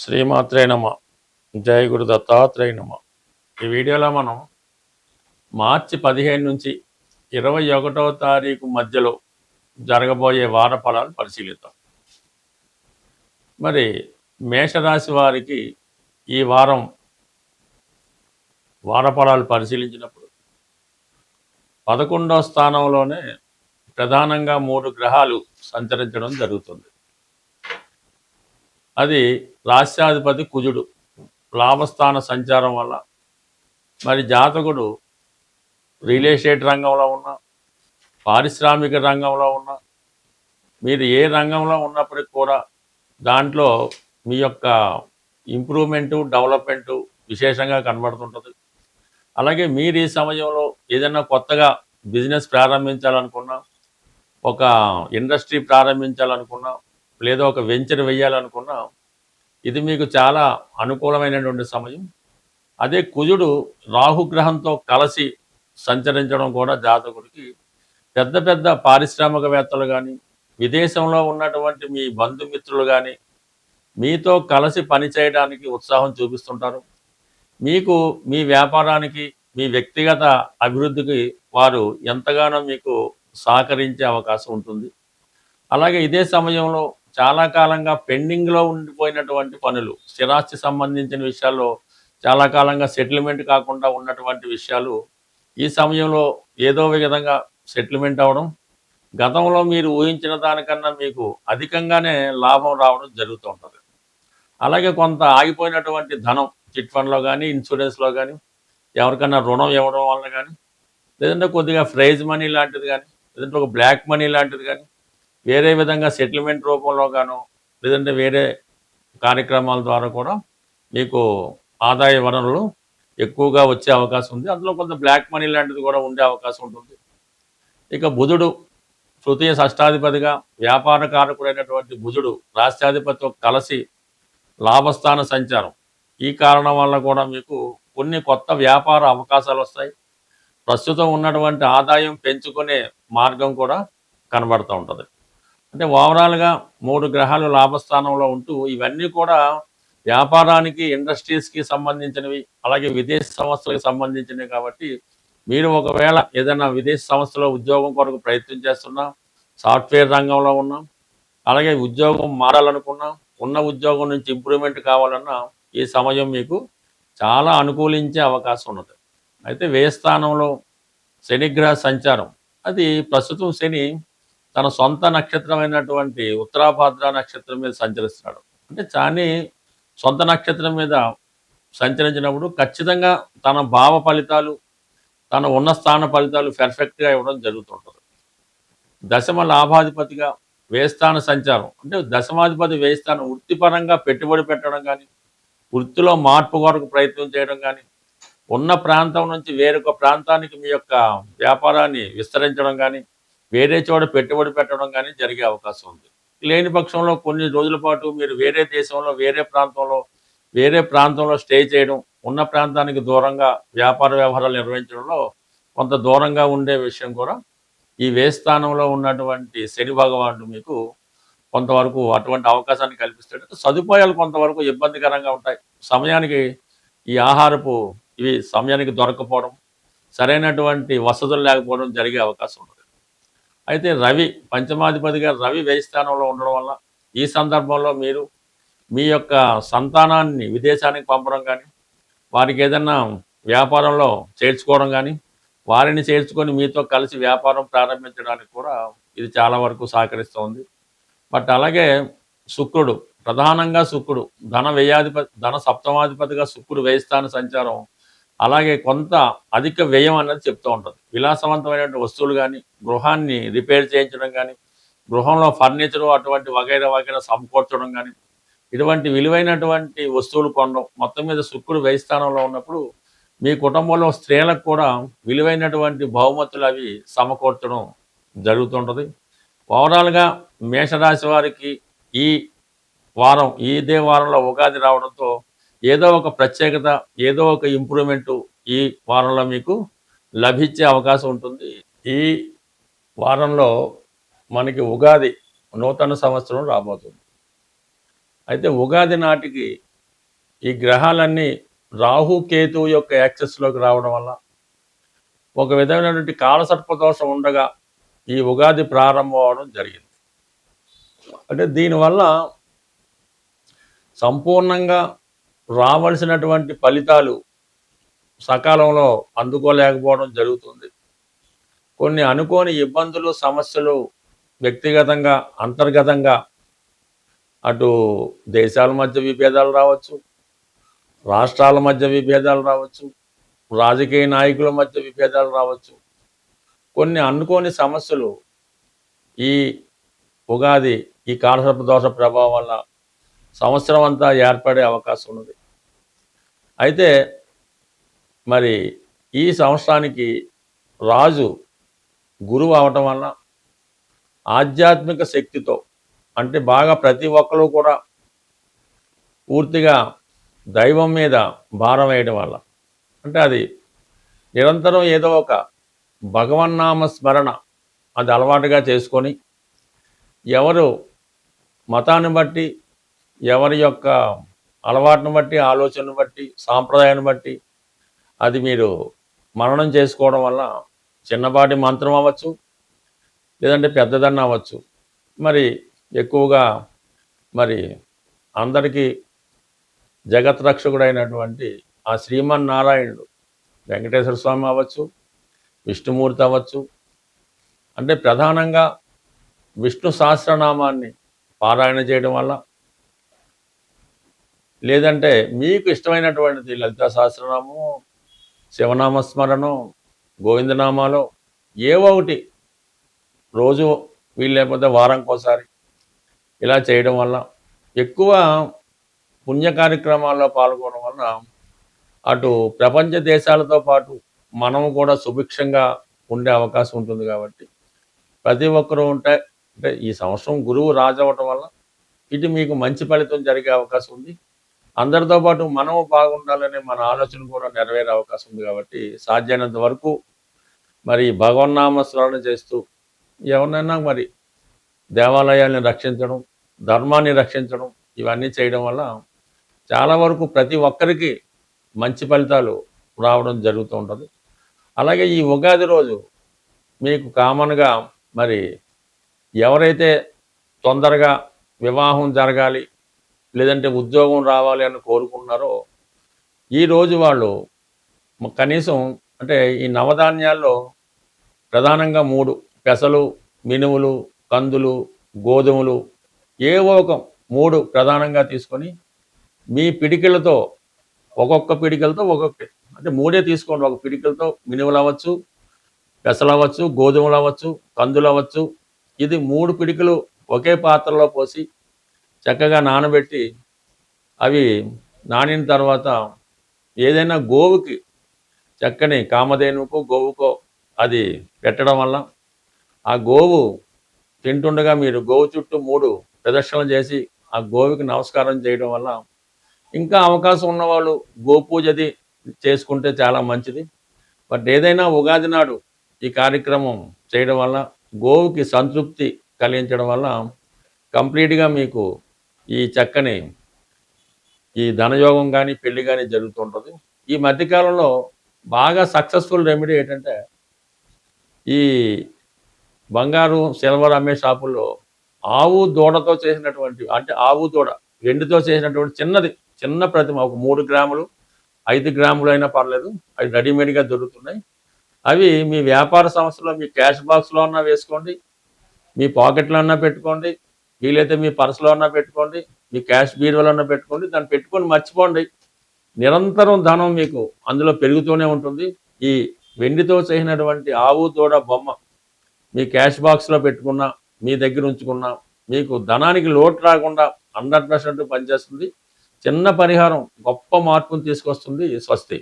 శ్రీమాత్రే నమ. జయ గురు దత్తాత్రేయ నమ. ఈ వీడియోలో మనం మార్చి 15 నుంచి 21వ తారీఖు మధ్యలో జరగబోయే వార ఫలాలు పరిశీలిద్దాం. మరి మేషరాశి వారికి ఈ వారం వార ఫలాలు పరిశీలించినప్పుడు 11వ స్థానంలోనే ప్రధానంగా 3 గ్రహాలు సంచరించడం జరుగుతుంది. అది రాష్ట్రాధిపతి కుజుడు లాభస్థాన సంచారం వల్ల మరి జాతకుడు రియల్ ఎస్టేట్ రంగంలో ఉన్న, పారిశ్రామిక రంగంలో ఉన్న, మీరు ఏ రంగంలో ఉన్నప్పటికీ కూడా దాంట్లో మీ యొక్క ఇంప్రూవ్మెంటు డెవలప్మెంటు విశేషంగా కనబడుతుంటుంది. అలాగే మీరు ఈ సమయంలో ఏదైనా కొత్తగా బిజినెస్ ప్రారంభించాలనుకున్నా, ఒక ఇండస్ట్రీ ప్రారంభించాలనుకున్నా, లేదా ఒక వెంచర్ వేయాలనుకున్నా ఇది మీకు చాలా అనుకూలమైనటువంటి సమయం. అదే కుజుడు రాహుగ్రహంతో కలిసి సంచరించడం కూడా జాతకుడికి పెద్ద పెద్ద పారిశ్రామికవేత్తలు కానీ, విదేశంలో ఉన్నటువంటి మీ బంధుమిత్రులు కానీ మీతో కలిసి పనిచేయడానికి ఉత్సాహం చూపిస్తుంటారు. మీకు మీ వ్యాపారానికి, మీ వ్యక్తిగత అభివృద్ధికి వారు ఎంతగానో మీకు సహకరించే అవకాశం ఉంటుంది. అలాగే ఇదే సమయంలో చాలా కాలంగా పెండింగ్లో ఉండిపోయినటువంటి పనులు, స్థిరాస్తి సంబంధించిన విషయాల్లో చాలా కాలంగా సెటిల్మెంట్ కాకుండా ఉన్నటువంటి విషయాలు ఈ సమయంలో ఏదో విధంగా సెటిల్మెంట్ అవ్వడం, గతంలో మీరు ఊహించిన దానికన్నా మీకు అధికంగానే లాభం రావడం జరుగుతూ ఉంటుంది. అలాగే కొంత ఆగిపోయినటువంటి ధనం చిట్ ఫండ్లో కానీ, ఇన్సూరెన్స్లో కానీ, ఎవరికన్నా రుణం ఇవ్వడం వల్ల కానీ, లేదంటే కొద్దిగా ప్రైజ్ మనీ లాంటిది కానీ, లేదంటే ఒక బ్లాక్ మనీ లాంటిది కానీ, వేరే విధంగా సెటిల్మెంట్ రూపంలో గాను, లేదంటే వేరే కార్యక్రమాల ద్వారా కూడా మీకు ఆదాయ వనరులు ఎక్కువగా వచ్చే అవకాశం ఉంది. అందులో కొంత బ్లాక్ మనీ లాంటిది కూడా ఉండే అవకాశం ఉంటుంది. ఇక బుధుడు తృతీయ షష్టాధిపతిగా వ్యాపార కారకుడైనటువంటి బుధుడు రాష్ట్రాధిపతితో కలిసి లాభస్థాన సంచారం, ఈ కారణం వల్ల కూడా మీకు కొన్ని కొత్త వ్యాపార అవకాశాలు వస్తాయి. ప్రస్తుతం ఉన్నటువంటి ఆదాయం పెంచుకునే మార్గం కూడా కనబడుతూ ఉంటుంది. అంటే ఓవరాల్గా 3 గ్రహాలు లాభస్థానంలో ఉంటూ ఇవన్నీ కూడా వ్యాపారానికి, ఇండస్ట్రీస్కి సంబంధించినవి, అలాగే విదేశీ సంస్థలకు సంబంధించినవి. కాబట్టి మీరు ఒకవేళ ఏదైనా విదేశీ సంస్థలో ఉద్యోగం కొరకు ప్రయత్నం చేస్తున్నా, సాఫ్ట్వేర్ రంగంలో ఉన్నా, అలాగే ఉద్యోగం మారాలనుకున్నా, ఉన్న ఉద్యోగం నుంచి ఇంప్రూవ్మెంట్ కావాలన్నా ఈ సమయం మీకు చాలా అనుకూలించే అవకాశం ఉన్నది. అయితే వ్యయ స్థానంలో శనిగ్రహ సంచారం, అది ప్రస్తుతం శని తన సొంత నక్షత్రమైనటువంటి ఉత్తరాభాద్ర నక్షత్రం మీద సంచరిస్తున్నాడు. అంటే చాని సొంత నక్షత్రం మీద సంచరించినప్పుడు ఖచ్చితంగా తన భావ ఫలితాలు, తన ఉన్న స్థాన ఫలితాలు పెర్ఫెక్ట్గా ఇవ్వడం జరుగుతుంటుంది. దశమ లాభాధిపతిగా వ్యయస్థాన సంచారం, అంటే దశమాధిపతి వ్యయస్థానం వృత్తిపరంగా పెట్టుబడి పెట్టడం కానీ, వృత్తిలో మార్పు కొరకు ప్రయత్నం చేయడం కానీ, ఉన్న ప్రాంతం నుంచి వేరొక ప్రాంతానికి మీ యొక్క వ్యాపారాన్ని విస్తరించడం కానీ, వేరే చోట పెట్టుబడి పెట్టడం కానీ జరిగే అవకాశం ఉంది. లేని పక్షంలో కొన్ని రోజుల పాటు మీరు వేరే దేశంలో, వేరే ప్రాంతంలో స్టే చేయడం, ఉన్న ప్రాంతానికి దూరంగా వ్యాపార వ్యవహారాలు నిర్వహించడంలో కొంత దూరంగా ఉండే విషయం కూడా ఈ వ్యయస్థానంలో ఉన్నటువంటి శని భగవానుడు మీకు కొంతవరకు అటువంటి అవకాశాన్ని కల్పిస్తాడు. సదుపాయాలు కొంతవరకు ఇబ్బందికరంగా ఉంటాయి. సమయానికి ఈ ఆహారపు ఇవి సమయానికి దొరకపోవడం, సరైనటువంటి వసతులు లేకపోవడం జరిగే అవకాశం ఉంటుంది. అయితే రవి పంచమాధిపతిగా రవి వ్యయస్థానంలో ఉండడం వల్ల ఈ సందర్భంలో మీరు మీ యొక్క సంతానాన్ని విదేశానికి పంపడం కానీ, వారికి ఏదన్నా వ్యాపారంలో చేర్చుకోవడం కానీ, వారిని చేర్చుకొని మీతో కలిసి వ్యాపారం ప్రారంభించడానికి కూడా ఇది చాలా వరకు సహకరిస్తుంది. బట్ అలాగే శుక్రుడు, ప్రధానంగా శుక్రుడు ధన సప్తమాధిపతిగా శుక్రుడు వ్యయస్థాన సంచారం, అలాగే కొంత అధిక వ్యయం అన్నది చెప్తూ ఉంటుంది. విలాసవంతమైనటువంటి వస్తువులు కానీ, గృహాన్ని రిపేర్ చేయించడం కానీ, గృహంలో ఫర్నిచరు అటువంటి వగైరా సమకూర్చడం కానీ, ఇటువంటి విలువైనటువంటి వస్తువులు కొనడం, మొత్తం మీద శుక్రుడు వ్యయస్థానంలో ఉన్నప్పుడు మీ కుటుంబంలో స్త్రీలకు కూడా విలువైనటువంటి బహుమతులు అవి సమకూర్చడం జరుగుతుంటుంది. ఓవరాల్గా మేషరాశి వారికి ఈ వారం, ఇదే వారంలో ఉగాది రావడంతో ఏదో ఒక ప్రత్యేకత, ఏదో ఒక ఇంప్రూవ్మెంటు ఈ వారంలో మీకు లభించే అవకాశం ఉంటుంది. ఈ వారంలో మనకి ఉగాది నూతన సంవత్సరం రాబోతుంది. అయితే ఉగాది నాటికి ఈ గ్రహాలన్నీ రాహు కేతువు యొక్క యాక్సెస్లోకి రావడం వల్ల ఒక విధమైనటువంటి కాలసర్పదోషం ఉండగా ఈ ఉగాది ప్రారంభం అవడం జరిగింది. అంటే దీనివల్ల సంపూర్ణంగా రావాల్సినటువంటి ఫలితాలు సకాలంలో అందుకోలేకపోవడం జరుగుతుంది. కొన్ని అనుకోని ఇబ్బందులు, సమస్యలు వ్యక్తిగతంగా, అంతర్గతంగా అటు దేశాల మధ్య విభేదాలు రావచ్చు, రాష్ట్రాల మధ్య విభేదాలు రావచ్చు, రాజకీయ నాయకుల మధ్య విభేదాలు రావచ్చు. కొన్ని అనుకోని సమస్యలు ఈ ఉగాది, ఈ కాలసర్పదోష ప్రభావం వల్ల సంవత్సరం అంతా ఏర్పడే అవకాశం ఉన్నది. అయితే మరి ఈ సంవత్సరానికి రాజు గురువు అవటం వల్ల ఆధ్యాత్మిక శక్తితో, అంటే బాగా ప్రతి ఒక్కరు కూడా పూర్తిగా దైవం మీద భారం వేయడం వల్ల, అంటే అది నిరంతరం ఏదో ఒక భగవన్నామ స్మరణ అది అలవాటుగా చేసుకొని, ఎవరు మతాన్ని బట్టి, ఎవరి యొక్క అలవాటును బట్టి, ఆలోచనను బట్టి, సాంప్రదాయాన్ని బట్టి అది మీరు మననం చేసుకోవడం వల్ల చిన్నపాటి మంత్రం అవ్వచ్చు, లేదంటే పెద్దదన్న అవ్వచ్చు, మరి ఎక్కువగా మరి అందరికీ జగత్ రక్షకుడైనటువంటి ఆ శ్రీమన్నారాయణుడు వెంకటేశ్వర స్వామి అవ్వచ్చు, విష్ణుమూర్తి అవ్వచ్చు, అంటే ప్రధానంగా విష్ణు సహస్రనామాన్ని పారాయణ చేయడం వల్ల, లేదంటే మీకు ఇష్టమైనటువంటిది లలితా సహస్రనామం, శివనామస్మరణం, గోవిందనామాలో ఏవో ఒకటి రోజు వీలు లేకపోతే వారంకోసారి ఇలా చేయడం వల్ల, ఎక్కువ పుణ్య కార్యక్రమాల్లో పాల్గొనడం వల్ల అటు ప్రపంచ దేశాలతో పాటు మనము కూడా సుభిక్షంగా ఉండే అవకాశం ఉంటుంది. కాబట్టి ప్రతి ఒక్కరూ అంటే ఈ సంవత్సరం గురువు రాజవటం వల్ల ఇటు మీకు మంచి ఫలితం జరిగే అవకాశం ఉంది. అందరితో పాటు మనము బాగుండాలనే మన ఆలోచన కూడా నెరవేరే అవకాశం ఉంది. కాబట్టి సాధ్యమైనంత వరకు మరి భగవన్నామ స్మరణ చేస్తూ ఎవరినైనా మరి దేవాలయాల్ని రక్షించడం, ధర్మాన్ని రక్షించడం, ఇవన్నీ చేయడం వల్ల చాలా వరకు ప్రతి ఒక్కరికి మంచి ఫలితాలు రావడం జరుగుతూ ఉంటుంది. అలాగే ఈ ఉగాది రోజు మీకు కామన్గా మరి ఎవరైతే తొందరగా వివాహం జరగాలి, లేదంటే ఉద్యోగం రావాలి అని కోరుకుంటున్నారో, ఈరోజు వాళ్ళు కనీసం అంటే ఈ నవధాన్యాల్లో ప్రధానంగా 3 పెసలు, మినుములు, కందులు, గోధుమలు ఏవో ఒక 3 ప్రధానంగా తీసుకొని మీ పిడికిలతో ఒక్కొక్క పిడికలతో అంటే 3 తీసుకోండి. ఒక పిడికలతో మినుములు అవ్వచ్చు, పెసలు అవ్వచ్చు, గోధుమలు అవ్వచ్చు, కందులు అవ్వచ్చు, ఇది 3 పిడికలు ఒకే పాత్రలో పోసి చక్కగా నానబెట్టి, అవి నానిన తర్వాత ఏదైనా గోవుకి, చక్కని కామధేనుకో గోవుకో అది పెట్టడం వల్ల ఆ గోవు తింటుండగా మీరు గోవు చుట్టూ 3 ప్రదక్షిణలు చేసి ఆ గోవుకి నమస్కారం చేయడం వల్ల, ఇంకా అవకాశం ఉన్నవాళ్ళు గోపూజది చేసుకుంటే చాలా మంచిది. బట్ ఏదైనా ఉగాది నాడు ఈ కార్యక్రమం చేయడం వల్ల గోవుకి సంతృప్తి కలిగించడం వల్ల కంప్లీట్గా మీకు ఈ చక్కని ఈ ధనయోగం కానీ, పెళ్లి కానీ జరుగుతుంటుంది. ఈ మధ్యకాలంలో బాగా సక్సెస్ఫుల్ రెమెడీ ఏంటంటే, ఈ బంగారు, సిల్వర్ అమ్మే షాపుల్లో ఆవు దూడతో చేసినటువంటి, అంటే ఆవు దూడ వెండితో చేసినటువంటి చిన్న ప్రతిమ, ఒక 3 గ్రాములు 5 గ్రాములు అయినా పర్లేదు, అవి రెడీమేడ్గా దొరుకుతున్నాయి. అవి మీ వ్యాపార సంస్థలో మీ క్యాష్ బాక్స్లో అన్నా వేసుకోండి, మీ పాకెట్లో అన్నా పెట్టుకోండి, వీలైతే మీ పర్సులో అన్నా పెట్టుకోండి, మీ క్యాష్ బీరువాలో అన్నా పెట్టుకోండి. దాన్ని పెట్టుకొని మర్చిపోండి, నిరంతరం ధనం మీకు అందులో పెరుగుతూనే ఉంటుంది. ఈ వెండితో చేసినటువంటి ఆవు దూడ బొమ్మ మీ క్యాష్ బాక్స్లో పెట్టుకున్నా, మీ దగ్గర ఉంచుకున్నా, మీకు ధనానికి లోటు రాకుండా 100% పనిచేస్తుంది. చిన్న పరిహారం గొప్ప మార్పును తీసుకొస్తుంది. స్వస్తి.